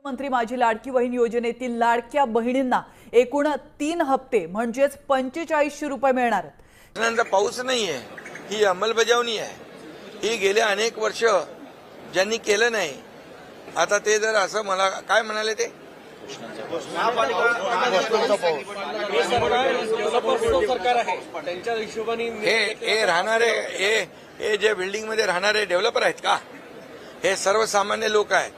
मंत्री माझी लाडकी बहीण योजनेतील लाडक्या बहिणींना एकूण 3 हप्ते म्हणजेच 4500 रुपये मिळणार आहेत। पाऊस नाहीये, ही अंमलबजावणी आहे। ही गेले अनेक वर्ष ज्यांनी केलं नाही, आता ते जर असं मला काय म्हणाले ते सरकार आहे त्यांच्या हिशोबाने हे राहणारे हे जे बिल्डिंग मध्ये राहणारे डेव्हलपर आहेत का? हे सर्वसामान्य लोक आहेत,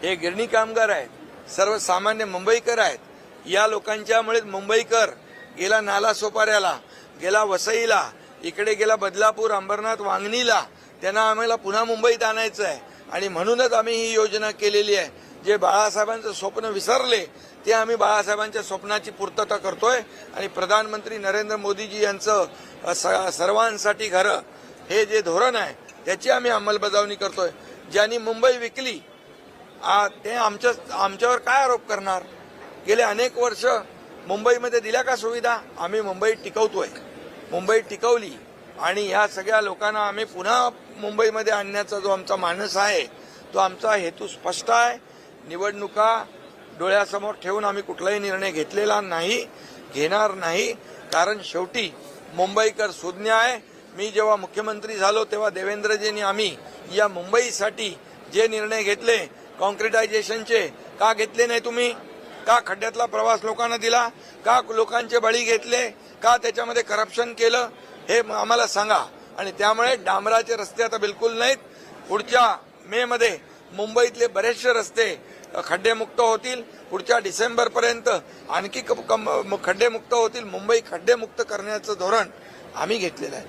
हे गिरणी कामगार आहेत, सर्वसामान्य मुंबईकर आहेत। या लोकांच्यामुळे मुंबईकर गेला नाला सोपाऱ्याला, गेला वसईला, इकडे गेला बदलापूर, अंबरनाथ, वांगणीला, त्यांना आम्हाला पुन्हा मुंबईत आणायचं आहे आणि म्हणूनच आम्ही ही योजना केलेली आहे। जे बाळासाहेबांचं स्वप्न विसरले ते आम्ही बाळासाहेबांच्या स्वप्नाची पूर्तता करतोय आणि प्रधानमंत्री नरेंद्र मोदीजी यांचं सर्वांसाठी घरं हे जे धोरण आहे त्याची आम्ही अंमलबजावणी करतोय। ज्यांनी मुंबई विकली ते आमच्यावर काय आरोप करणार? गेले अनेक वर्ष मुंबईमध्ये दिल्या का सुविधा? आम्ही मुंबई टिकवतोय, मुंबई टिकवली आणि या सगळ्या लोकांना आम्ही पुन्हा मुंबईमध्ये आणण्याचा जो आमचा मानस आहे तो आमचा हेतू स्पष्ट आहे। निवडणुका डोळ्यासमोर ठेवून आम्ही कुठलाही निर्णय घेतलेला नाही, घेणार नाही, कारण शेवटी मुंबईकर सुज्ञ आहे। मी जेव्हा मुख्यमंत्री झालो तेव्हा देवेंद्रजींनी आम्ही या मुंबईसाठी जे निर्णय घेतले कॉन्क्रिटायझेशनचे, का घेतले नाही तुम्ही? का खड्ड्यातला प्रवास लोकांना दिला? का लोकांचे बळी घेतले? का त्याच्यामध्ये करप्शन केलं? हे आम्हाला सांगा। आणि त्यामुळे डांबराचे रस्ते आता बिलकुल नाहीत। पुढच्या मे मध्ये मुंबईतले बरेचसे रस्ते खड्डेमुक्त होतील। पुढच्या डिसेंबर पर्यंत आणखी खड्डेमुक्त होतील। मुंबई खड्डेमुक्त करण्याचं धोरण आम्ही घेतलेलं आहे।